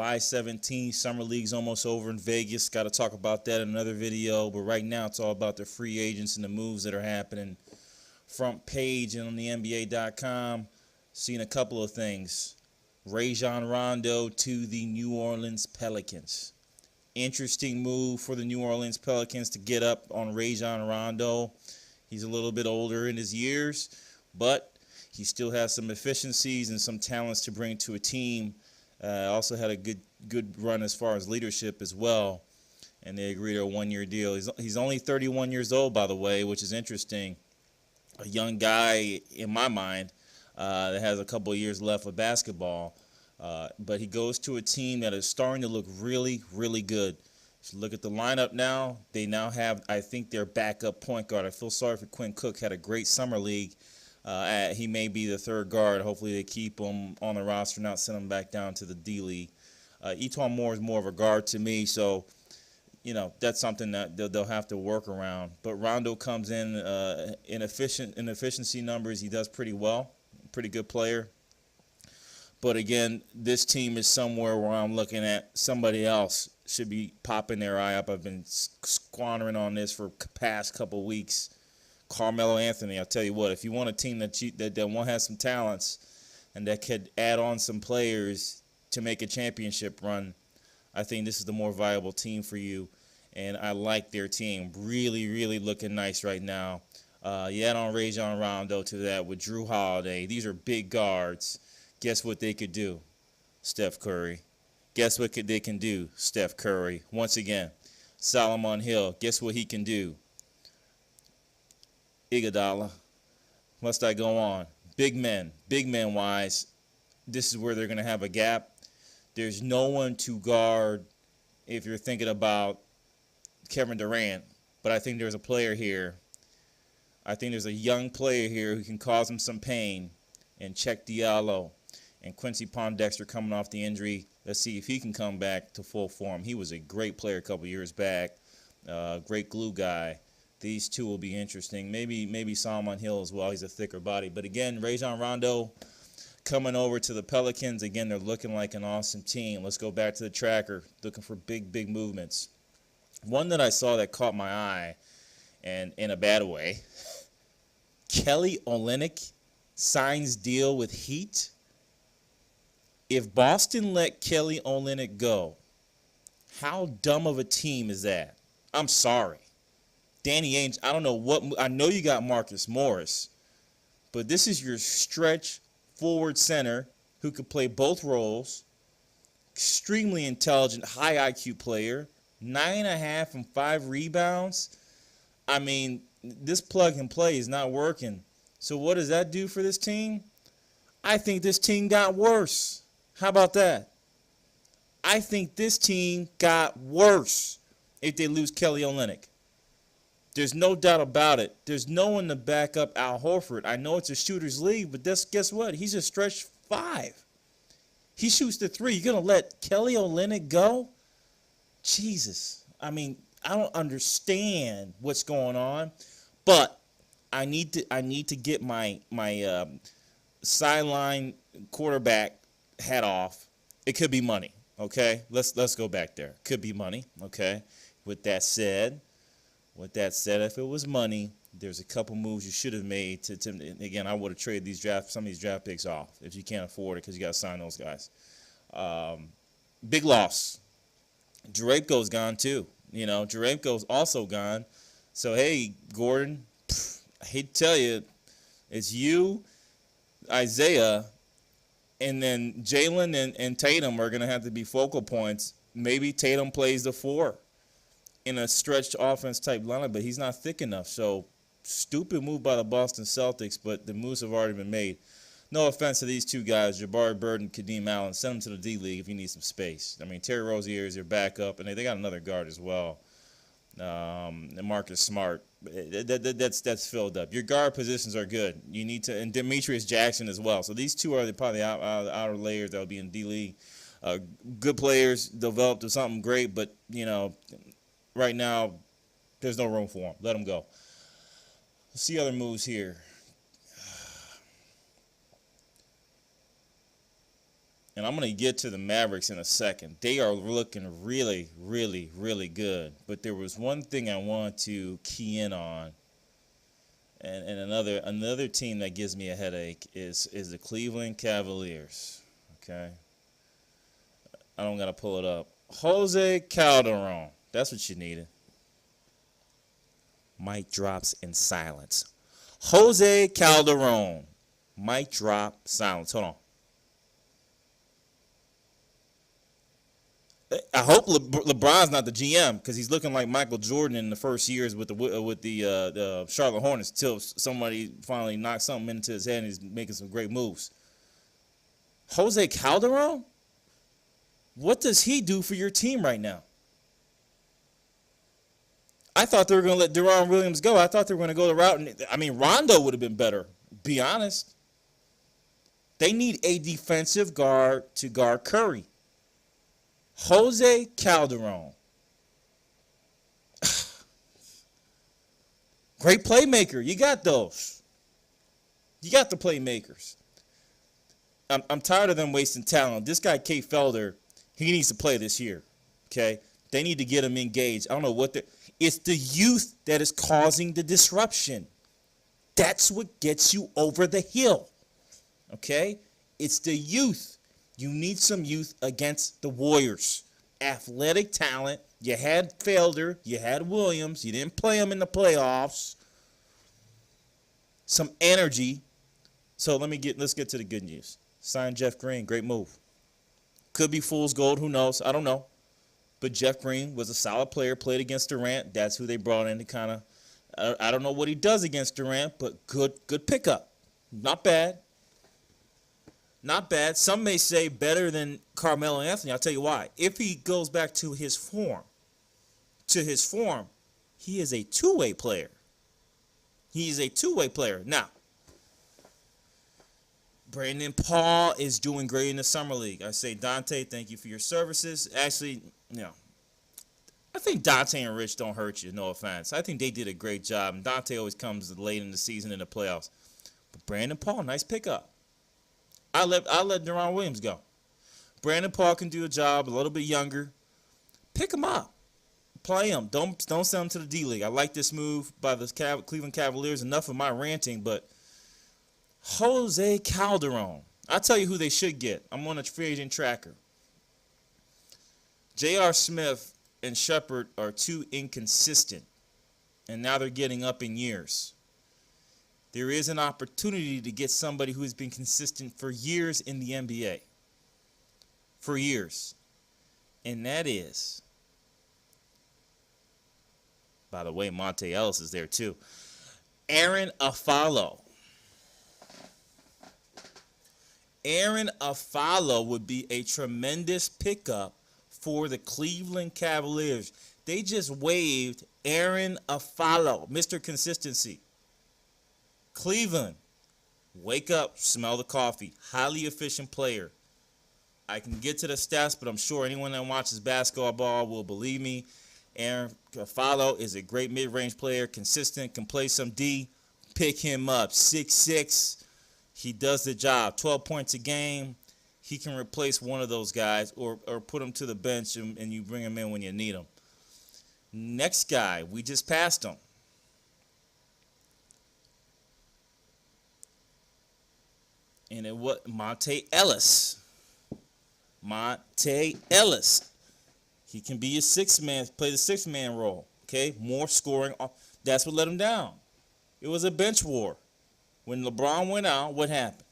July 17th, Summer League's almost over in Vegas. Got to talk about that in another video. But right now, it's all about the free agents and the moves that are happening. Front page and on the NBA.com, seeing a couple of things. Rondo to the New Orleans Pelicans. Interesting move for the New Orleans Pelicans to get up on Rondo. He's a little bit older in his years, but he still has some efficiencies and some talents to bring to a team. Also had a good run as far as leadership as well, and they agreed to a one-year deal. He's only 31 years old, by the way, which is interesting. A young guy, in my mind, that has a couple of years left of basketball. But he goes to a team that is starting to look really, really good. If you look at the lineup now, they now have, I think, their backup point guard. I feel sorry for Quinn Cook. Had a great summer league. He may be the third guard. Hopefully they keep him on the roster, not send him back down to the D-League. Etuan Moore is more of a guard to me, so that's something that they'll have to work around. But Rondo comes in efficiency numbers. He does pretty well. Pretty good player. But again, this team is somewhere where I'm looking at somebody else should be popping their eye up. I've been squandering on this for the past couple of weeks. Carmelo Anthony, I'll tell you what, if you want a team that won't have some talents and that could add on some players to make a championship run, I think this is the more viable team for you. And I like their team. Really, really looking nice right now. You add on Rondo to that with Drew Holiday. These are big guards. Guess what they could do? Steph Curry. Guess what they can do? Steph Curry. Once again, Solomon Hill. Guess what he can do? Iguodala. Must I go on? Big men wise, this is where they're going to have a gap. There's no one to guard if you're thinking about Kevin Durant, but I think there's a player here. I think there's a young player here who can cause him some pain, and Check Diallo and Quincy Pondexter coming off the injury. Let's see if he can come back to full form. He was a great player a couple years back, great glue guy. These two will be interesting. Maybe Solomon Hill as well. He's a thicker body. But again, Rondo coming over to the Pelicans. Again, they're looking like an awesome team. Let's go back to the tracker, looking for big movements. One that I saw that caught my eye, and in a bad way, Kelly Olynyk signs deal with Heat. If Boston let Kelly Olynyk go, how dumb of a team is that? I'm sorry. Danny Ainge, I don't know what. I know you got Marcus Morris, but this is your stretch forward center who could play both roles. Extremely intelligent, high IQ player. 9.5 and 5 rebounds. I mean, this plug and play is not working. So what does that do for this team? I think this team got worse. How about that? I think this team got worse if they lose Kelly Olynyk. There's no doubt about it. There's no one to back up Al Horford. I know it's a shooter's league, but guess what? He's a stretch 5. He shoots the 3. You're going to let Kelly Olynyk go? Jesus. I mean, I don't understand what's going on, but I need to get my sideline quarterback hat off. It could be money, okay? Let's go back there. Could be money, okay? With that said, if it was money, there's a couple moves you should have made to again, I would have traded some of these draft picks off if you can't afford it because you got to sign those guys. Big loss. Jerebko's gone too. Jerebko's also gone. So, hey, Gordon, I hate to tell you, it's you, Isaiah, and then Jalen and Tatum are going to have to be focal points. Maybe Tatum plays the 4 in a stretched offense type lineup, but he's not thick enough. So, stupid move by the Boston Celtics, but the moves have already been made. No offense to these two guys, Jabari Bird and Kadeem Allen. Send them to the D-League if you need some space. I mean, Terry Rozier is your backup, and they got another guard as well. And Marcus Smart. That's filled up. Your guard positions are good. You need to, and Demetrius Jackson as well. So these two are probably the outer layers that will be in D-League. Good players developed to something great, but, right now there's no room for them. Let them go. Let's see other moves here. and I'm going to get to the Mavericks in a second. They are looking really, really, really good. But there was one thing I want to key in on, and another team that gives me a headache is the Cleveland Cavaliers. Okay, I don't got to pull it up. Jose Calderon. That's what you needed. Mic drops in silence. Jose Calderon. Mic drop, silence. Hold on. I hope LeBron's not the GM because he's looking like Michael Jordan in the first years with the Charlotte Hornets till somebody finally knocks something into his head and he's making some great moves. Jose Calderon? What does he do for your team right now? I thought they were going to let Deron Williams go. I thought they were going to go the route. Rondo would have been better, be honest. They need a defensive guard to guard Curry. Jose Calderon. Great playmaker. You got those. You got the playmakers. I'm tired of them wasting talent. This guy, Kate Felder, he needs to play this year. Okay? They need to get him engaged. I don't know what it's the youth that is causing the disruption. That's what gets you over the hill. Okay? It's the youth. You need some youth against the Warriors. Athletic talent. You had Felder. You had Williams. You didn't play them in the playoffs. Some energy. So let's get to the good news. Sign Jeff Green. Great move. Could be fool's gold. Who knows? I don't know. But Jeff Green was a solid player. Played against Durant. That's who they brought in to kind of. I don't know what he does against Durant, but good pickup. Not bad. Not bad. Some may say better than Carmelo Anthony. I'll tell you why. If he goes back to his form, he is a two-way player. He is a two-way player. Now, Brandon Paul is doing great in the Summer League. I say, Dante, thank you for your services. Actually, I think Dante and Rich don't hurt you, no offense. I think they did a great job. And Dante always comes late in the season in the playoffs. But Brandon Paul, nice pickup. I'll let Deron Williams go. Brandon Paul can do a job, a little bit younger. Pick him up. Play him. Don't send him to the D-League. I like this move by the Cleveland Cavaliers. Enough of my ranting, but Jose Calderon. I'll tell you who they should get. I'm on a free agent tracker. J.R. Smith and Shepard are too inconsistent, and now they're getting up in years. There is an opportunity to get somebody who has been consistent for years in the NBA. For years. And that is, by the way, Monte Ellis is there too, Aaron Aflalo. Aaron Aflalo would be a tremendous pickup for the Cleveland Cavaliers. They just waived Aaron Aflalo, Mr. Consistency. Cleveland, wake up, smell the coffee. Highly efficient player. I can get to the stats, but I'm sure anyone that watches basketball will believe me. Aaron Aflalo is a great mid-range player, consistent, can play some D. Pick him up. 6'6". He does the job. 12 points a game. He can replace one of those guys or put him to the bench and you bring him in when you need him. Next guy, we just passed him. And it was Monte Ellis. Monte Ellis. He can be a six-man, play the six-man role. Okay, more scoring. That's what let him down. It was a bench war. When LeBron went out, what happened?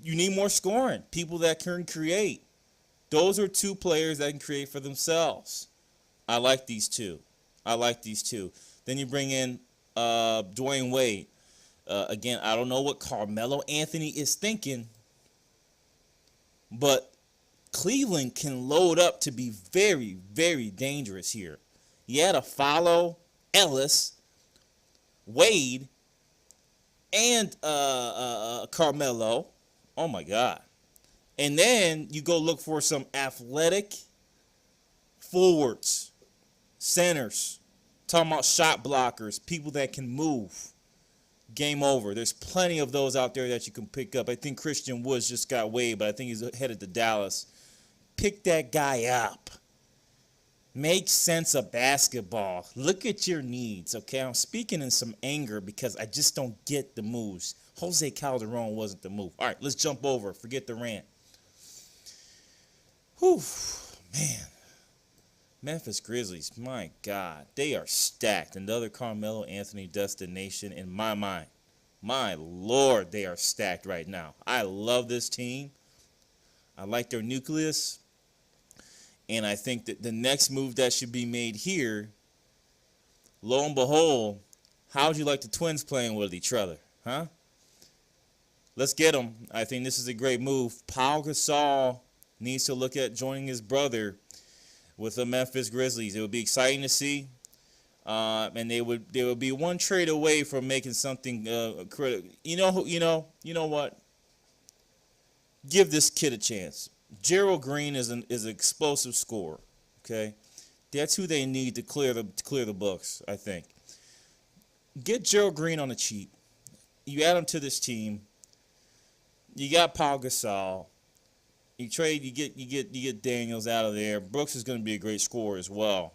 You need more scoring. People that can create. Those are two players that can create for themselves. I like these two. Then you bring in Dwayne Wade. Again, I don't know what Carmelo Anthony is thinking, but Cleveland can load up to be very, very dangerous here. You had to follow Ellis, Wade, and Carmelo. Oh, my God. And then you go look for some athletic forwards, centers, talking about shot blockers, people that can move. game over. There's plenty of those out there that you can pick up. I think Christian Woods just got waived, but I think he's headed to Dallas. Pick that guy up. Make sense of basketball. Look at your needs, okay? I'm speaking in some anger because I just don't get the moves. Jose Calderon wasn't the move. All right, let's jump over. Forget the rant. Whew, man. Memphis Grizzlies, my God, they are stacked. Another Carmelo Anthony destination in my mind. My Lord, they are stacked right now. I love this team. I like their nucleus. And I think that the next move that should be made here, lo and behold, how would you like the Twins playing with each other? Huh? Let's get them. I think this is a great move. Pau Gasol needs to look at joining his brother with the Memphis Grizzlies. It would be exciting to see. And they would be one trade away from making something critical. You know what? Give this kid a chance. Gerald Green is an explosive scorer. Okay, that's who they need to clear the books. I think. Get Gerald Green on the cheap. You add him to this team. You got Pau Gasol. You get Daniels out of there. Brooks is going to be a great scorer as well.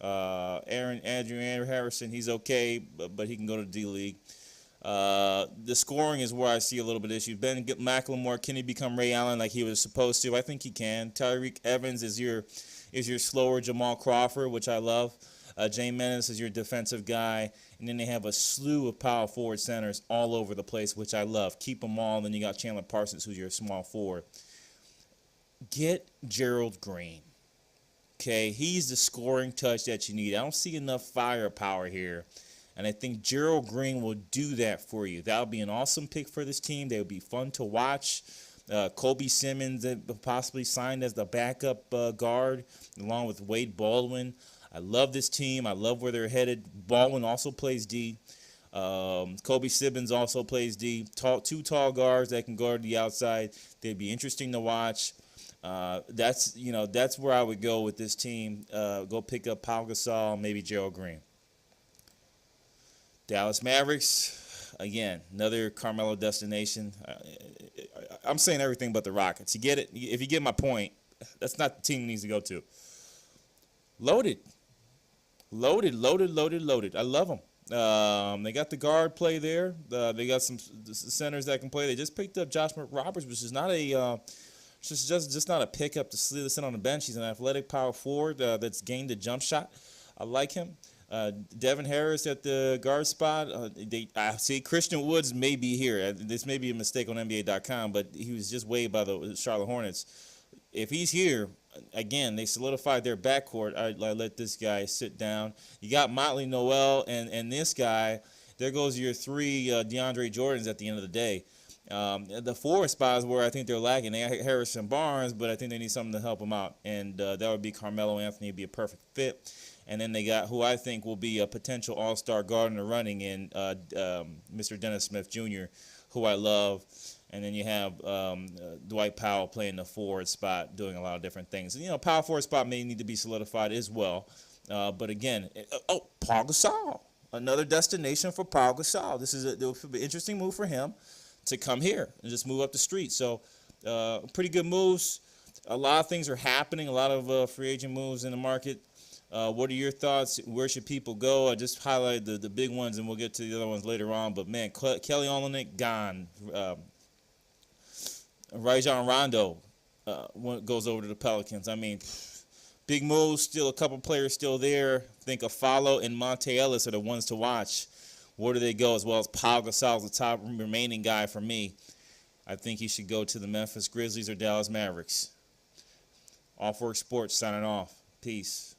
Andrew Harrison, he's okay, but he can go to the D-League. The scoring is where I see a little bit of issues. Ben McLemore, can he become Ray Allen like he was supposed to? I think he can. Tyreek Evans is your slower Jamal Crawford, which I love. Jay Menace is your defensive guy. And then they have a slew of power forward centers all over the place, which I love. Keep them all. And then you got Chandler Parsons, who's your small forward. Get Gerald Green. Okay, he's the scoring touch that you need. I don't see enough firepower here. And I think Gerald Green will do that for you. That would be an awesome pick for this team. They would be fun to watch. Kobe Simmons possibly signed as the backup guard along with Wade Baldwin. I love this team. I love where they're headed. Baldwin also plays D. Kobe Simmons also plays D. Two tall guards that can guard the outside. They'd be interesting to watch. That's where I would go with this team. Go pick up Pau Gasol, maybe Gerald Green. Dallas Mavericks, again, another Carmelo destination. I'm saying everything but the Rockets. You get it? If you get my point, that's not the team he needs to go to. Loaded. I love them. They got the guard play there. They got some centers that can play. They just picked up Josh Roberts, which is not a just not a pickup to sit on the bench. He's an athletic power forward that's gained a jump shot. I like him. Devin Harris at the guard spot. I see Christian Woods may be here. This may be a mistake on NBA.com, but he was just waived by the Charlotte Hornets. If he's here, again, they solidified their backcourt. I let this guy sit down. You got Motley Noel and this guy. There goes your three DeAndre Jordans at the end of the day. The forward spot is where I think they're lacking. They got Harrison Barnes, but I think they need something to help them out. And that would be Carmelo Anthony, be a perfect fit. And then they got who I think will be a potential all-star guard in the running in Mr. Dennis Smith Jr., who I love. And then you have Dwight Powell playing the forward spot, doing a lot of different things. And, power forward spot may need to be solidified as well. But again, Pau Gasol, another destination for Pau Gasol. This is an interesting move for him to come here and just move up the street. So pretty good moves. A lot of things are happening, a lot of free agent moves in the market. What are your thoughts? Where should people go? I just highlighted the big ones, and we'll get to the other ones later on. But, man, Kelly Olynyk, gone. Rajon Rondo goes over to the Pelicans. I mean, big moves, still a couple players still there. I think Afalo and Monte Ellis are the ones to watch. Where do they go? As well as Pau Gasol, the top remaining guy for me. I think he should go to the Memphis Grizzlies or Dallas Mavericks. Off Work Sports signing off. Peace.